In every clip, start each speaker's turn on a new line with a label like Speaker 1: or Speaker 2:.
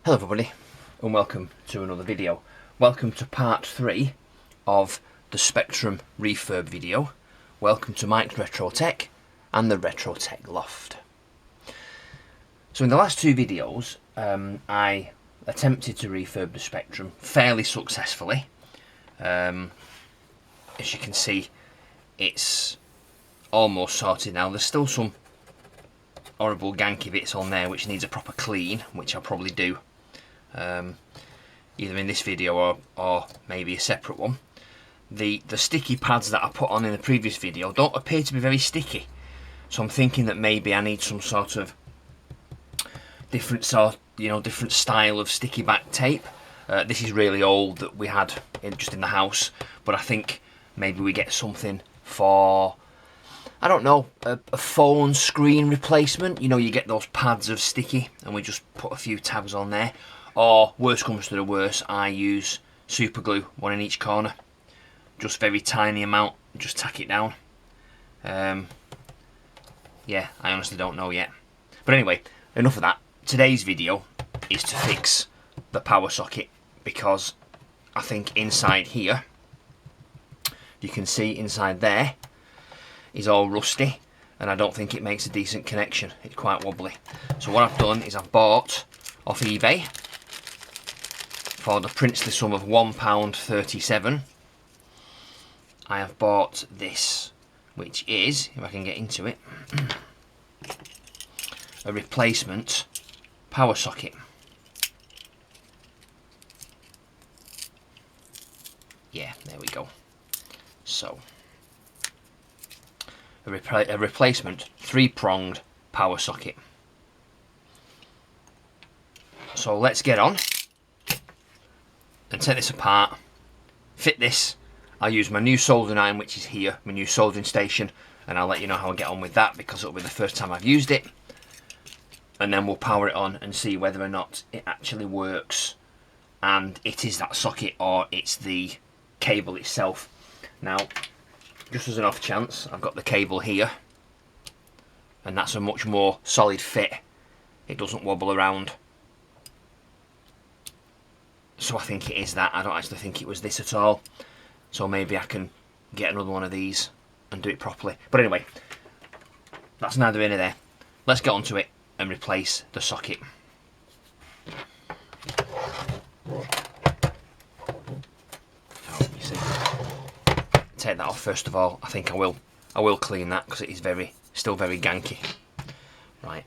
Speaker 1: Hello everybody and welcome to another video. Welcome to part 3 of the Spectrum refurb video. Welcome to Mike's Retro Tech and the Retro Tech Loft. So in the last two videos I attempted to refurb the Spectrum fairly successfully. As you can see, it's almost sorted now. There's still some horrible ganky bits on there which needs a proper clean, which I'll probably do either in this video or maybe a separate one. The sticky pads that I put on in the previous video don't appear to be very sticky, so I'm thinking that maybe I need some sort of different style of sticky back tape. This is really old that we had just in the house, but I think maybe we get something for, I don't know, a phone screen replacement. You know, you get those pads of sticky and we just put a few tabs on there. Or, worst comes to the worst, I use super glue, one in each corner. Just very tiny amount, just tack it down. Yeah, I honestly don't know yet. But anyway, enough of that. Today's video is to fix the power socket, because I think inside here, you can see inside there, is all rusty, and I don't think it makes a decent connection. It's quite wobbly. So what I've done is I've bought off eBay for the princely sum of £1.37. I have bought this, which is, if I can get into it, a replacement power socket. Yeah, there we go. So, a replacement 3-pronged power socket. So let's get on and take this apart, fit this. I'll use my new soldering iron, which is here, my new soldering station, and I'll let you know how I get on with that because it'll be the first time I've used it. And then we'll power it on and see whether or not it actually works and it is that socket or it's the cable itself. Now, just as an off chance, I've got the cable here, and that's a much more solid fit. It doesn't wobble around. So I think it is that. I don't actually think it was this at all. So maybe I can get another one of these and do it properly. But anyway, that's neither here nor there. Let's get onto it and replace the socket. Oh, you see, take that off first of all. I think I will clean that because it is still very ganky. Right.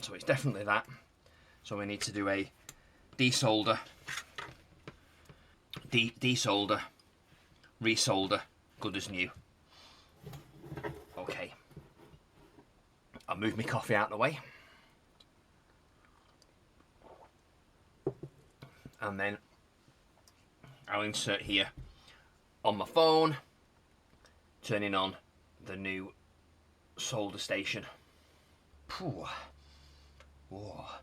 Speaker 1: So it's definitely that. So we need to do a desolder, desolder, resolder, good as new. Okay. I'll move my coffee out of the way. And then I'll insert here on my phone, turning on the new solder station. Phew. Oh,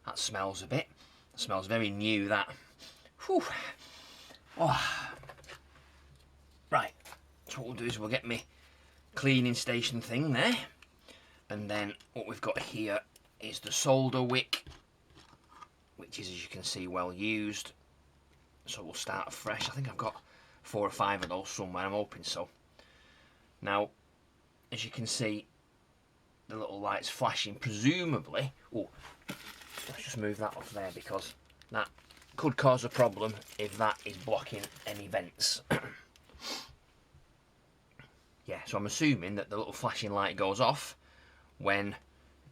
Speaker 1: that smells a bit. It smells very new, that. Whew. Oh. Right, so what we'll do is we'll get my cleaning station thing there, and then what we've got here is the solder wick, which is, as you can see, well used. So we'll start afresh. I think I've got 4 or 5 of those somewhere, I'm hoping so. Now, as you can see, the little lights flashing, presumably. Oh, let's just move that off there because that could cause a problem if that is blocking any vents. Yeah, so I'm assuming that the little flashing light goes off when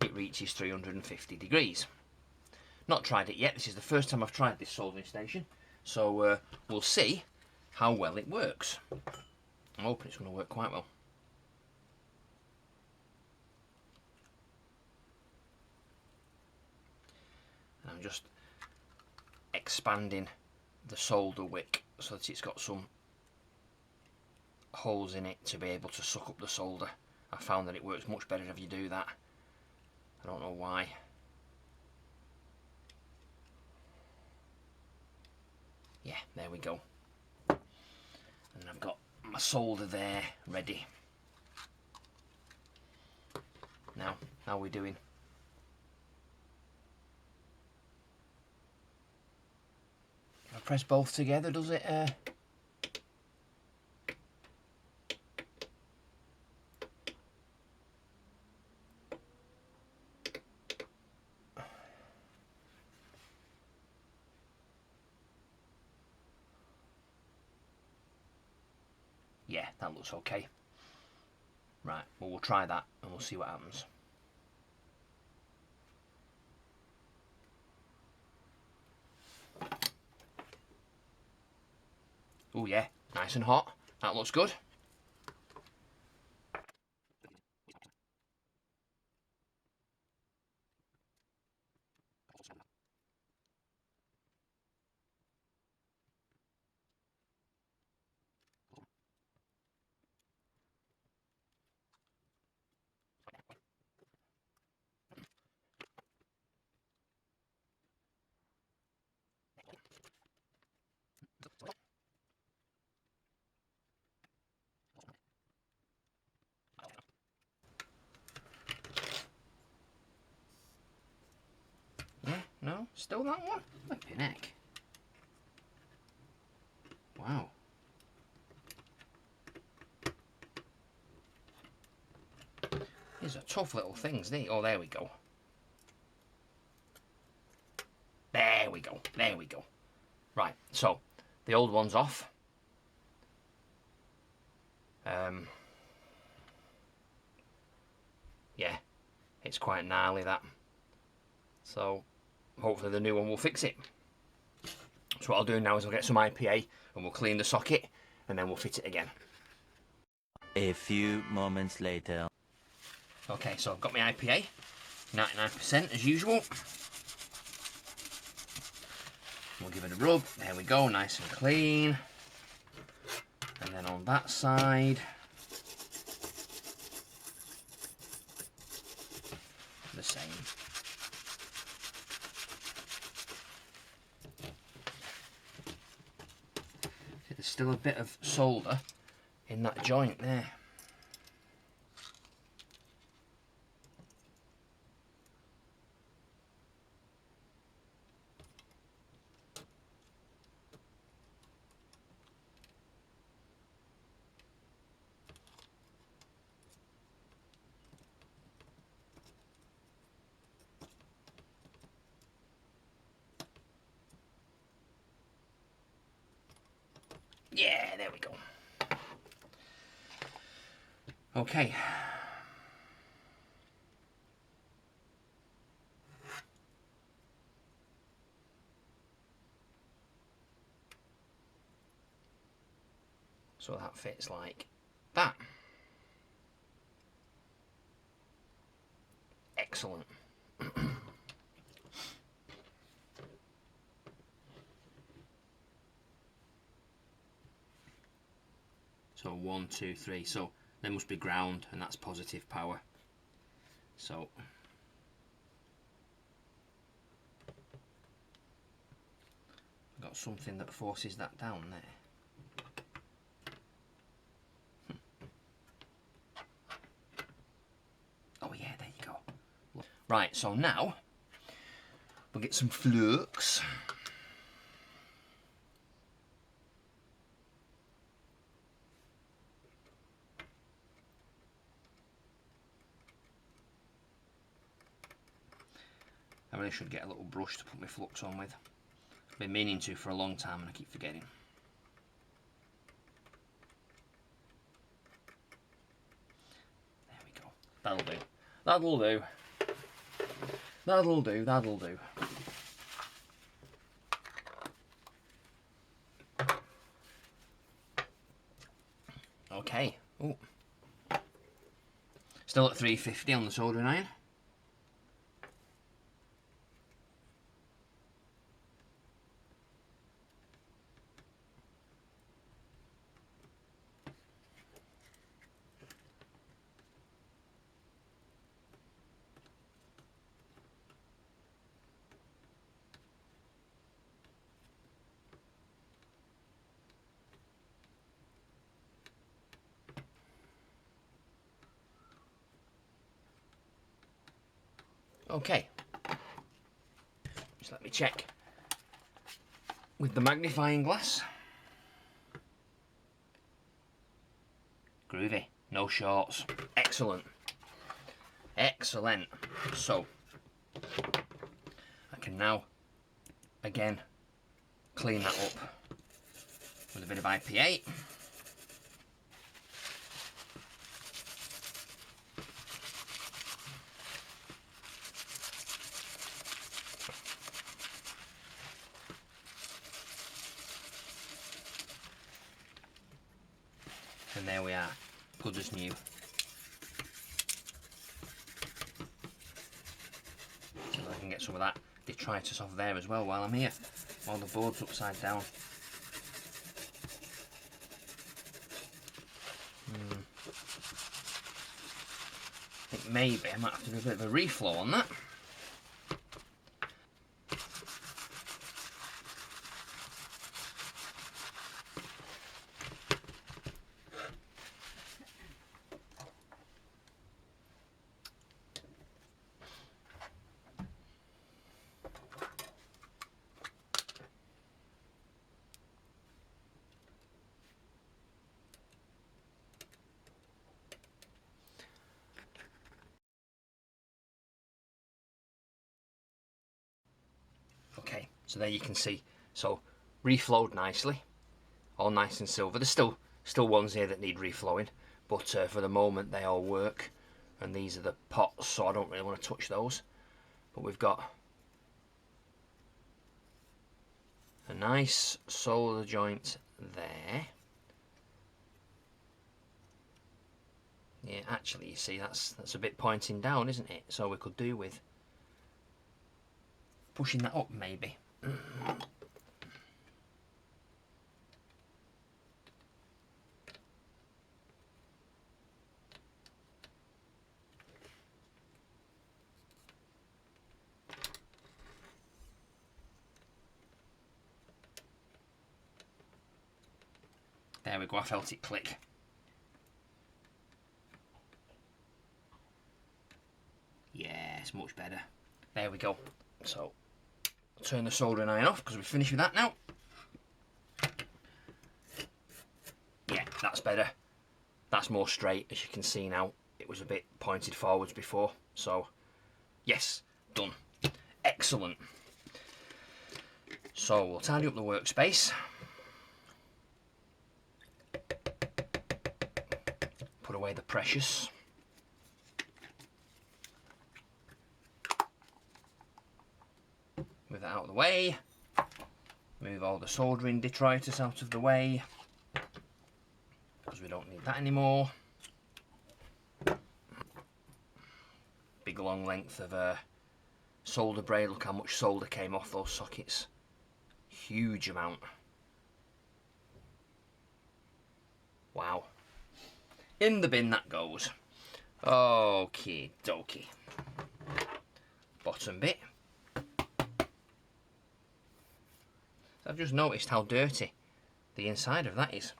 Speaker 1: it reaches 350 degrees. Not tried it yet. This is the first time I've tried this soldering station, so we'll see how well it works. I'm hoping it's going to work quite well. And I'm just expanding the solder wick so that it's got some holes in it to be able to suck up the solder. I found that it works much better if you do that. I don't know why. Yeah, there we go. And I've got my solder there ready. Now, how are we doing? If I press both together, does it? Yeah, that looks okay. Right, well, we'll try that and we'll see what happens. Oh yeah, nice and hot. That looks good. Yeah, no, still that one? Flipping heck. Wow. These are tough little things, these. Oh, there we go. There we go, there we go. Right, so, the old one's off. Yeah, it's quite gnarly, that. So, hopefully the new one will fix it. So what I'll do now is I'll get some IPA and we'll clean the socket and then we'll fit it again.
Speaker 2: A few moments later.
Speaker 1: Okay, so I've got my IPA, 99% as usual. We'll give it a rub, there we go, nice and clean. And then on that side, the same. There's still a bit of solder in that joint there. Yeah, there we go. Okay. So that fits like that. Excellent. So 1, 2, 3. So there must be ground, and that's positive power. So I've got something that forces that down there. Oh yeah, there you go. Right, so now we'll get some flux. I really should get a little brush to put my flux on with. I've been meaning to for a long time and I keep forgetting. There we go. That'll do. That'll do. That'll do. That'll do. Okay. Ooh. Still at 350 on the soldering iron. Okay, just let me check with the magnifying glass. Groovy, no shorts, excellent, excellent. So I can now again clean that up with a bit of IPA. And there we are, good as new. See if I can get some of that detritus off there as well while I'm here, while the board's upside down. I think maybe I might have to do a bit of a reflow on that. Okay, so there you can see, so reflowed nicely, all nice and silver. There's still ones here that need reflowing, but for the moment they all work, and these are the pots, so I don't really want to touch those. But we've got a nice solder joint there. Yeah, actually, you see, that's a bit pointing down, isn't it? So we could do with pushing that up, maybe. There we go, I felt it click. Yeah, it's much better. There we go. So, I'll turn the soldering iron off because we're finished with that now. Yeah, that's better. That's more straight, as you can see now. It was a bit pointed forwards before. So, yes, done. Excellent. So, we'll tidy up the workspace. Put away the precious. Move that out of the way. Move all the soldering detritus out of the way, because we don't need that anymore. Big long length of solder braid. Look how much solder came off those sockets. Huge amount. Wow. In the bin that goes. Okie dokie. Bottom bit. I've just noticed how dirty the inside of that is.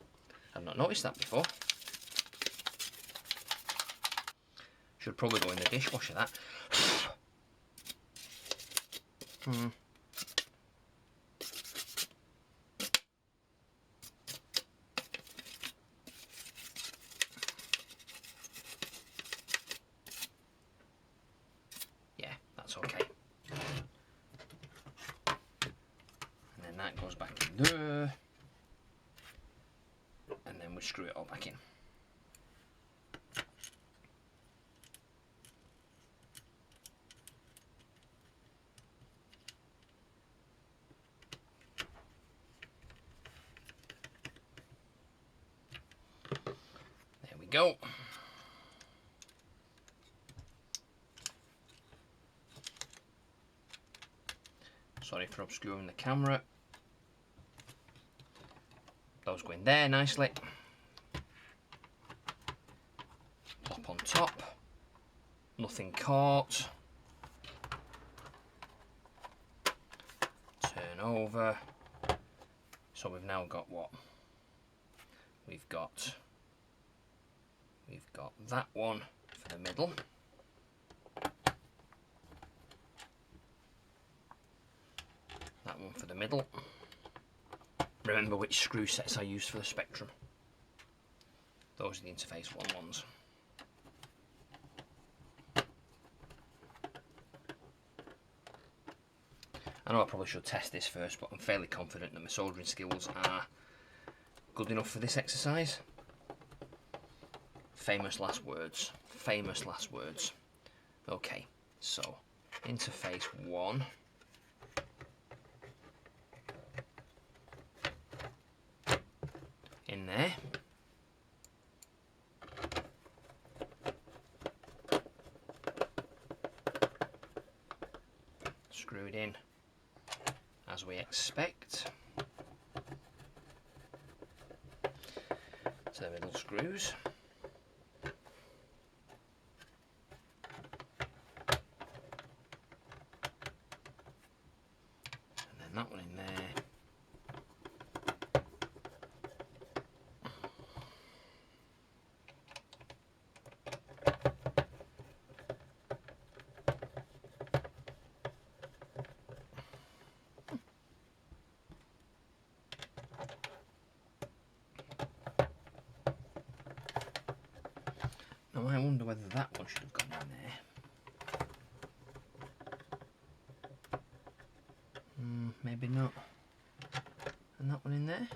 Speaker 1: I've not noticed that before. Should probably go in the dishwasher, that. Yeah, that's okay. there. And then we screw it all back in. There we go. Sorry for obscuring the camera. Those go in there nicely. Plop on top. Nothing caught. Turn over. So we've now got what? We've got that one for the middle. That one for the middle. Remember which screw sets I use for the Spectrum. Those are the interface 1 ones. I know I probably should test this first, but I'm fairly confident that my soldering skills are good enough for this exercise. Famous last words. Famous last words. Okay, so interface 1. In there. Screwed in as we expect to the middle screws. And then that one in there. Now I wonder whether that one should have gone in there. Maybe not. And that one in there?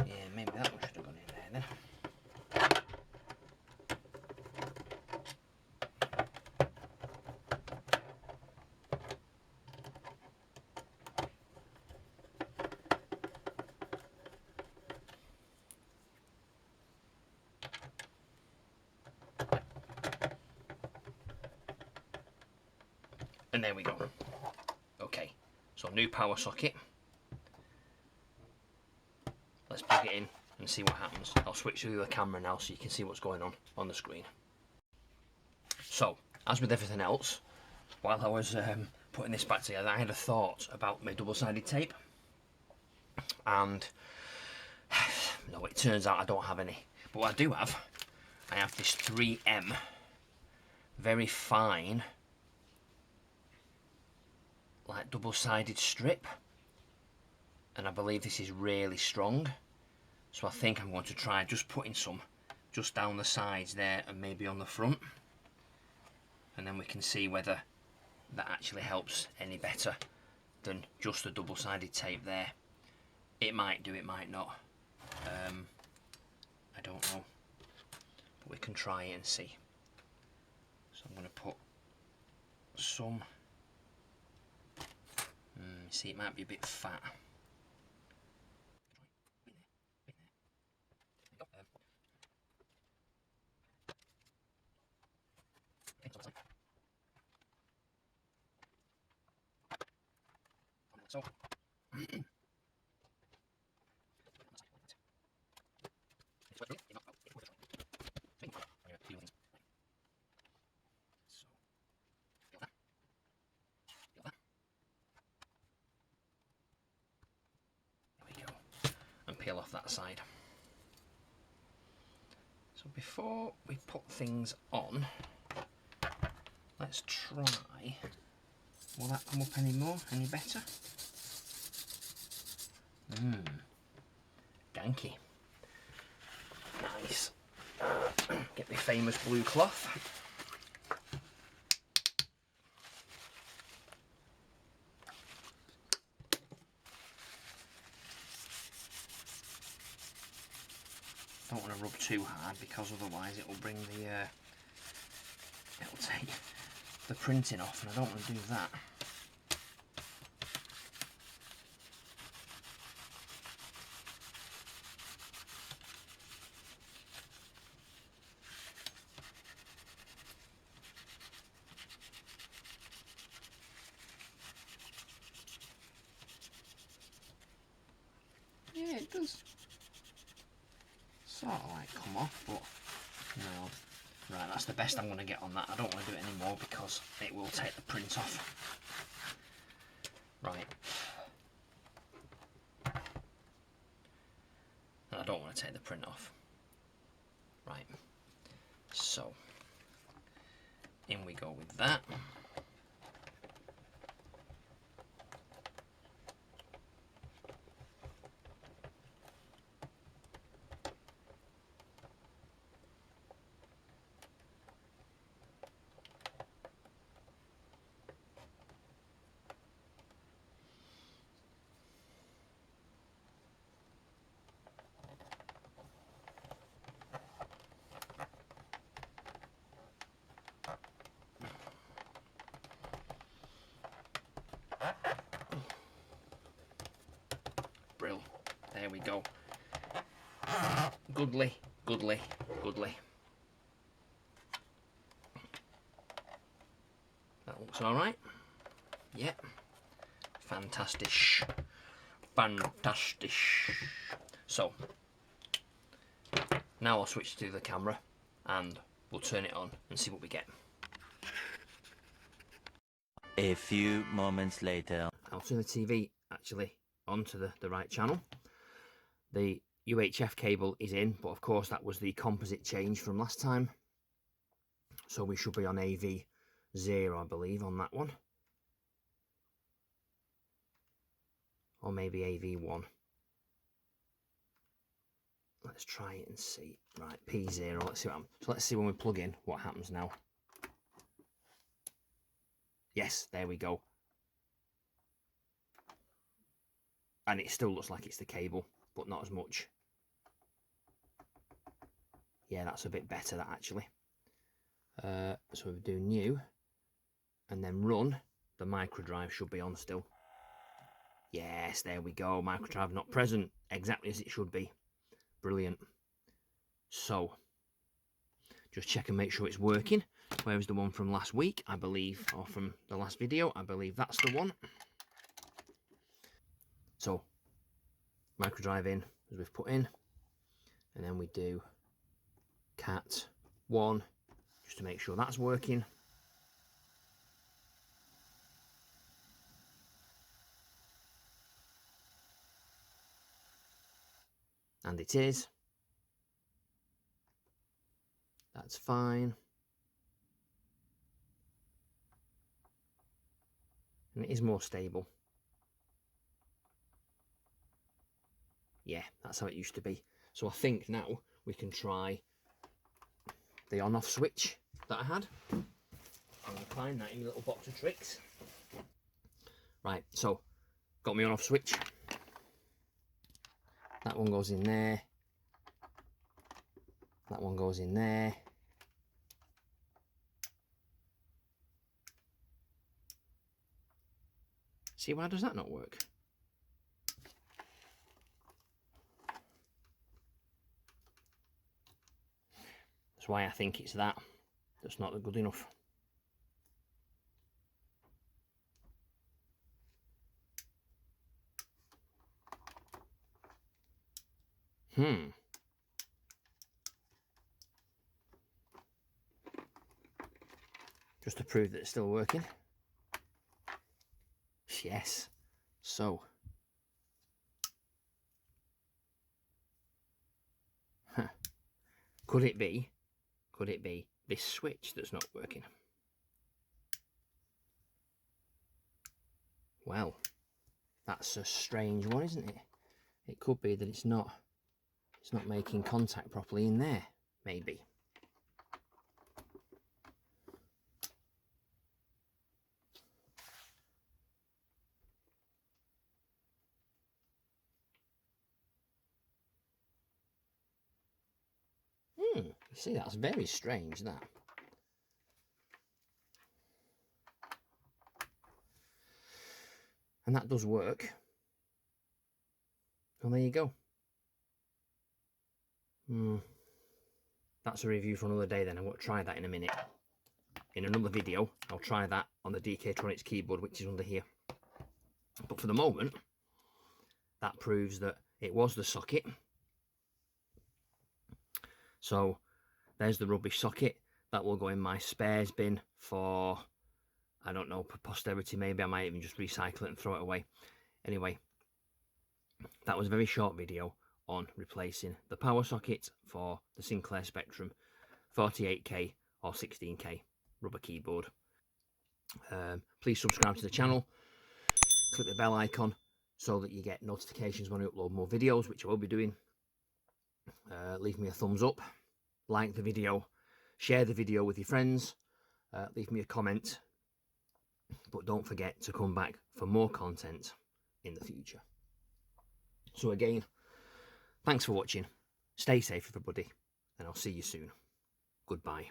Speaker 1: Yeah, maybe that one should have gone in there then. And there we go. Okay, so new power socket. Let's plug it in and see what happens. I'll switch to the other camera now so you can see what's going on the screen. So, as with everything else, while I was putting this back together, I had a thought about my double-sided tape. And, no, it turns out I don't have any. But what I do have, I have this 3M, very fine, like double-sided strip, and I believe this is really strong, so I think I'm going to try just putting some just down the sides there and maybe on the front, and then we can see whether that actually helps any better than just the double-sided tape there. It might do, it might not, I don't know, but we can try it and see. So I'm going to put some. See, it might be a bit fat. So, and peel off that side. So before we put things on, let's try. Will that come up any more? Any better? Danky. Nice. Get my famous blue cloth. Don't want to rub too hard because otherwise it will bring the it'll take the printing off, and I don't want to do that. Yeah, it does sort of like come off, but no. Right, that's the best I'm going to get on that. I don't want to do it anymore because it will take the print off. Right. And I don't want to take the print off. Right. So, in we go with that. Brill. There we go. Goodly, goodly, goodly. That looks alright. Yep. Fantastic. Fantastic. So, now I'll switch to the camera and we'll turn it on and see what we get.
Speaker 2: A few moments later.
Speaker 1: I'll turn the TV actually onto the right channel. The UHF cable is in, but of course that was the composite change from last time. So we should be on AV0, I believe, on that one. Or maybe AV1. Let's try it and see. Right, P0. Let's see what happens. So let's see when we plug in what happens now. Yes, there we go. And it still looks like it's the cable, but not as much. Yeah, that's a bit better, that actually. So we do new, and then run. The Microdrive should be on still. Yes, there we go. Microdrive not present, exactly as it should be. Brilliant. So, just check and make sure it's working. Where's the one from last week, I believe, or from the last video? I believe that's the one. So, Microdrive in, as we've put in. And then we do cat 1, just to make sure that's working. And it is. That's fine. And it is more stable. Yeah, that's how it used to be. So I think now we can try the on-off switch that I had. I'm going to find that in my little box of tricks. Right, so got my on-off switch. That one goes in there. That one goes in there. See, why does that not work? That's why I think it's that's not good enough. Just to prove that it's still working. Yes. So. Could it be this switch that's not working? Well, that's a strange one, isn't it? It could be that it's not making contact properly in there, maybe. You see, that's very strange, that. And that does work. And there you go. That's a review for another day then. I'm going to try that in a minute. In another video, I'll try that on the DK-Tronics keyboard, which is under here. But for the moment, that proves that it was the socket. So there's the rubbish socket. That will go in my spares bin for, I don't know, for posterity maybe. I might even just recycle it and throw it away. Anyway, that was a very short video on replacing the power socket for the Sinclair Spectrum 48K or 16K rubber keyboard. Please subscribe to the channel, click the bell icon so that you get notifications when I upload more videos, which I will be doing. Leave me a thumbs up, like the video, share the video with your friends, leave me a comment, but don't forget to come back for more content in the future. So again, thanks for watching, stay safe everybody, and I'll see you soon. Goodbye.